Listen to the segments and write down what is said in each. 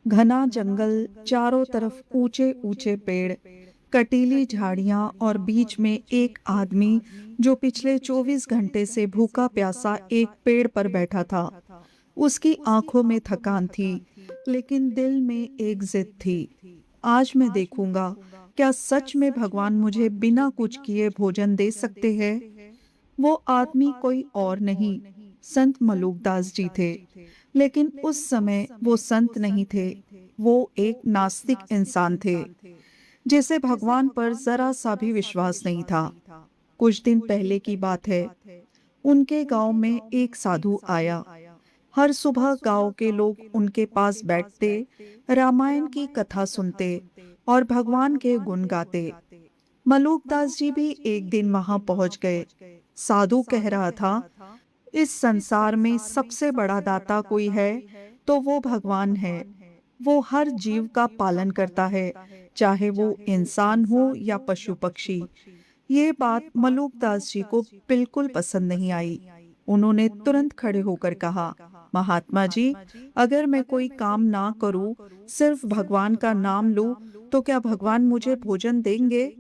घना जंगल, चारों तरफ ऊंचे ऊंचे पेड़, कटीली झाड़ियां और बीच में एक आदमी जो पिछले 24 घंटे से भूखा प्यासा एक पेड़ पर बैठा था। उसकी आंखों में थकान थी, लेकिन दिल में एक जिद थी। आज मैं देखूंगा, क्या सच में भगवान मुझे बिना कुछ किए भोजन दे सकते हैं। वो आदमी कोई और नहीं, संत मलूकदास जी थे। लेकिन उस समय वो संत नहीं थे, वो एक नास्तिक इंसान थे, जिसे भगवान पर जरा सा भी विश्वास नहीं था। कुछ दिन पहले की बात है। उनके गांव में एक साधु आया। हर सुबह गांव के लोग उनके पास बैठते, रामायण की कथा सुनते और भगवान के गुण गाते। मलूकदास जी भी एक दिन वहां पहुंच गए। साधु कह रहा था, इस संसार में सबसे बड़ा दाता कोई है तो वो भगवान है। वो हर जीव का पालन करता है, चाहे वो इंसान हो या पशु पक्षी। ये बात मलूकदास जी को बिल्कुल पसंद नहीं आई। उन्होंने तुरंत खड़े होकर कहा, महात्मा जी, अगर मैं कोई काम ना करूं, सिर्फ भगवान का नाम लूं, तो क्या भगवान मुझे भोजन देंगे।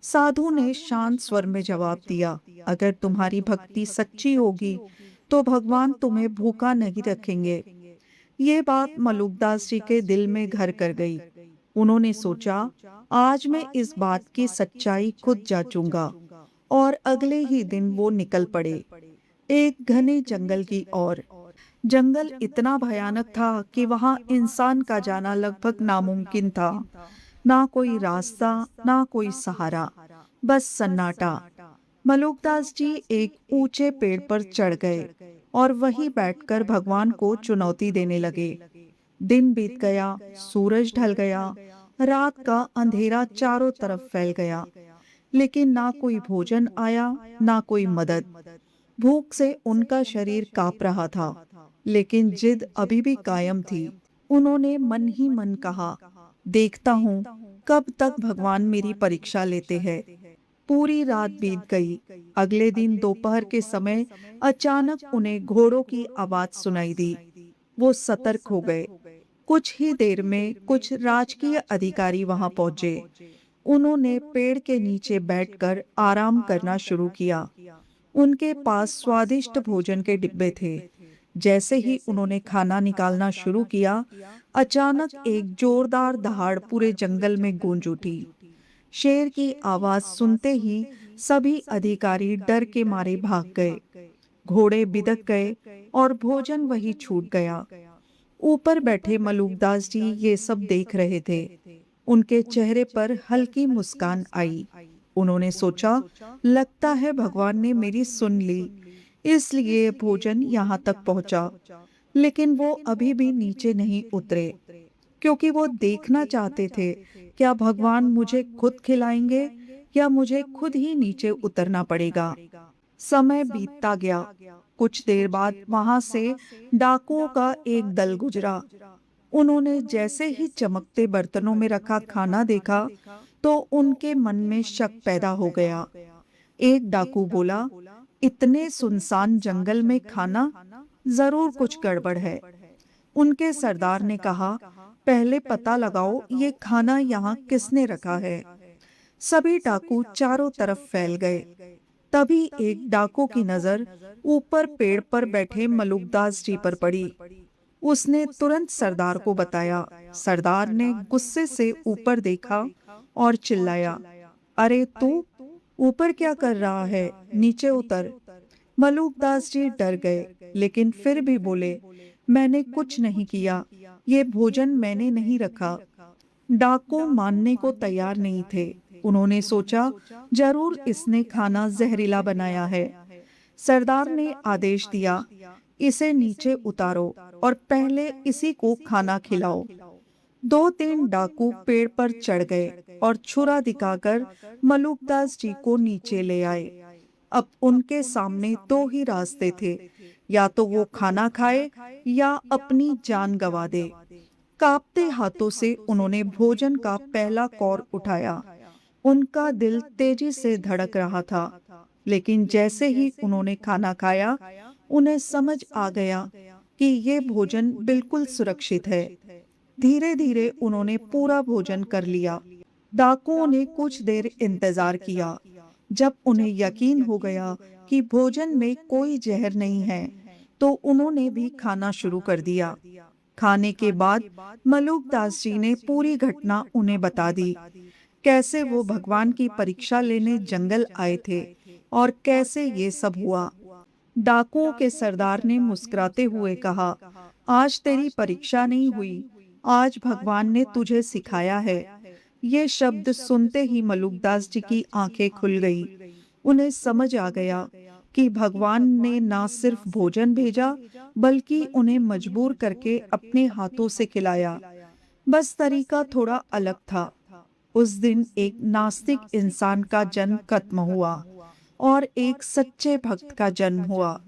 साधु ने शांत स्वर में जवाब दिया, अगर तुम्हारी भक्ति सच्ची होगी तो भगवान तुम्हें भूखा नहीं रखेंगे। ये बात मलूकदास जी के दिल में घर कर गई। उन्होंने सोचा, आज मैं इस बात की सच्चाई खुद जांचूंगा। और अगले ही दिन वो निकल पड़े, एक घने जंगल की ओर। जंगल इतना भयानक था कि वहां इंसान का जाना लगभग नामुमकिन था। ना कोई रास्ता, ना कोई सहारा, बस सन्नाटा। मलूकदास जी एक ऊंचे पेड़ पर चढ़ गए और वहीं बैठकर भगवान को चुनौती देने लगे। दिन बीत गया, सूरज ढल गया, रात का अंधेरा चारों तरफ फैल गया, लेकिन ना कोई भोजन आया, ना कोई मदद। भूख से उनका शरीर कांप रहा था, लेकिन जिद अभी भी कायम थी। उन्होंने मन ही मन कहा, देखता हूँ कब तक भगवान मेरी परीक्षा लेते हैं। पूरी रात बीत गई। अगले दिन दोपहर के समय अचानक उन्हें घोड़ों की आवाज सुनाई दी। वो सतर्क हो गए। कुछ ही देर में कुछ राजकीय अधिकारी वहां पहुंचे। उन्होंने पेड़ के नीचे बैठकर आराम करना शुरू किया। उनके पास स्वादिष्ट भोजन के डिब्बे थे। जैसे ही उन्होंने खाना निकालना शुरू किया, अचानक एक जोरदार दहाड़ पूरे जंगल में गूंज उठी। शेर की आवाज सुनते ही सभी अधिकारी डर के मारे भाग गए। घोड़े बिदक गए और भोजन वही छूट गया। ऊपर बैठे मलूकदास जी ये सब देख रहे थे। उनके चेहरे पर हल्की मुस्कान आई। उन्होंने सोचा, लगता है भगवान ने मेरी सुन ली, इसलिए भोजन यहाँ तक पहुंचा। लेकिन वो अभी भी नीचे नहीं उतरे, क्योंकि वो देखना चाहते थे, क्या भगवान मुझे खुद खिलाएंगे या मुझे खुद ही नीचे उतरना पड़ेगा। समय बीतता गया। कुछ देर बाद वहां से डाकुओं का एक दल गुजरा। उन्होंने जैसे ही चमकते बर्तनों में रखा खाना देखा, तो उनके मन में शक पैदा हो गया। एक डाकू बोला, इतने सुनसान जंगल में खाना, जरूर कुछ गड़बड़ है। उनके सरदार ने कहा, पहले पता लगाओ ये खाना यहाँ किसने रखा है। सभी डाकू चारों तरफ फैल गए। तभी एक डाकू की नजर ऊपर पेड़ पर बैठे मलूकदास जी पर पड़ी। उसने तुरंत सरदार को बताया। सरदार ने गुस्से से ऊपर देखा और चिल्लाया, अरे तू ऊपर क्या कर रहा है, नीचे उतर। मलूकदास जी डर गए, लेकिन फिर भी बोले, मैंने कुछ नहीं किया, ये भोजन मैंने नहीं रखा। डाकू मानने को तैयार नहीं थे। उन्होंने सोचा, जरूर इसने खाना जहरीला बनाया है। सरदार ने आदेश दिया, इसे नीचे उतारो और पहले इसी को खाना खिलाओ। दो तीन डाकू पेड़ पर चढ़ गए और छुरा दिखाकर मलूकदास जी को नीचे ले आए। अब उनके सामने दो ही रास्ते थे, या तो वो खाना खाए या अपनी जान गंवा दे। कांपते हाथों से उन्होंने भोजन का पहला कौर उठाया। उनका दिल तेजी से धड़क रहा था, लेकिन जैसे ही उन्होंने खाना खाया, उन्हें समझ आ गया कि ये भोजन बिल्कुल सुरक्षित है। धीरे धीरे उन्होंने पूरा भोजन कर लिया। डाकुओं ने कुछ देर इंतजार किया। जब उन्हें यकीन हो गया कि भोजन में कोई जहर नहीं है, तो उन्होंने भी खाना शुरू कर दिया। खाने के बाद मलुकदास जी ने पूरी घटना उन्हें बता दी। कैसे वो भगवान की परीक्षा लेने जंगल आए थे और कैसे ये सब हुआ। डाकुओं के सरदार ने मुस्कुराते हुए कहा, आज तेरी परीक्षा नहीं हुई, आज भगवान ने तुझे सिखाया है। ये शब्द सुनते ही मलुकदास जी की आंखें खुल गई। उन्हें समझ आ गया कि भगवान ने ना सिर्फ भोजन भेजा, बल्कि उन्हें मजबूर करके अपने हाथों से खिलाया। बस तरीका थोड़ा अलग था। उस दिन एक नास्तिक इंसान का जन्म खत्म हुआ और एक सच्चे भक्त का जन्म हुआ।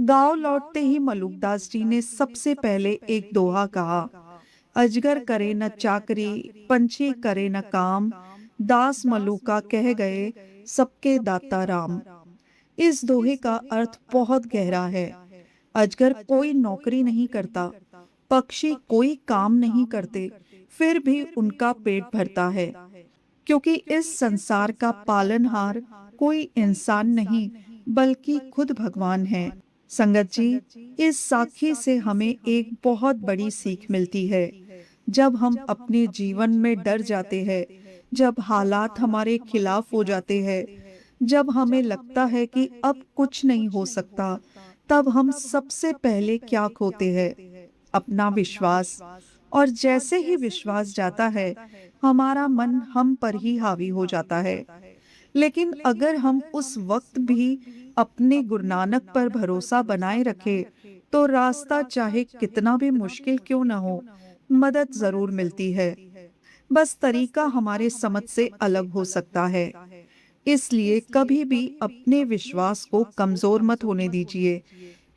गांव लौटते ही मलुकदास जी ने सबसे पहले एक दोहा कहा, अजगर करे न चाकरी, पंछी करे न काम, दास मलुका कह गए, सबके दाता राम। इस दोहे का अर्थ बहुत गहरा है। अजगर कोई नौकरी नहीं करता, पक्षी कोई काम नहीं करते, फिर भी उनका पेट भरता है, क्योंकि इस संसार का पालनहार कोई इंसान नहीं, बल्कि खुद भगवान है। संगत जी, इस साखी से हमें एक बहुत बड़ी सीख मिलती है। जब हम अपने जीवन में डर जाते हैं, जब हालात हमारे खिलाफ हो जाते हैं, जब हमें लगता है कि अब कुछ नहीं हो सकता, तब हम सबसे पहले क्या खोते हैं? अपना विश्वास। और जैसे ही विश्वास जाता है, हमारा मन हम पर ही हावी हो जाता है। लेकिन अगर हम उस वक्त भी अपने गुरु नानक पर भरोसा बनाए रखें, तो रास्ता चाहे कितना भी मुश्किल क्यों न हो, मदद जरूर मिलती है। बस तरीका हमारे समझ से अलग हो सकता है। इसलिए कभी भी अपने विश्वास को कमजोर मत होने दीजिए,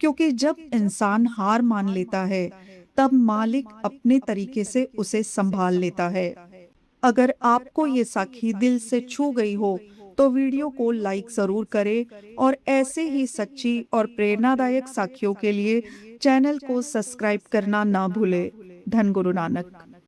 क्योंकि जब इंसान हार मान लेता है, तब मालिक अपने तरीके से उसे संभाल लेता है। अगर आपको ये साखी दिल से छू गई हो, तो वीडियो को लाइक जरूर करें और ऐसे ही सच्ची और प्रेरणादायक साखियों के लिए चैनल को सब्सक्राइब करना ना भूलें। धन गुरु नानक।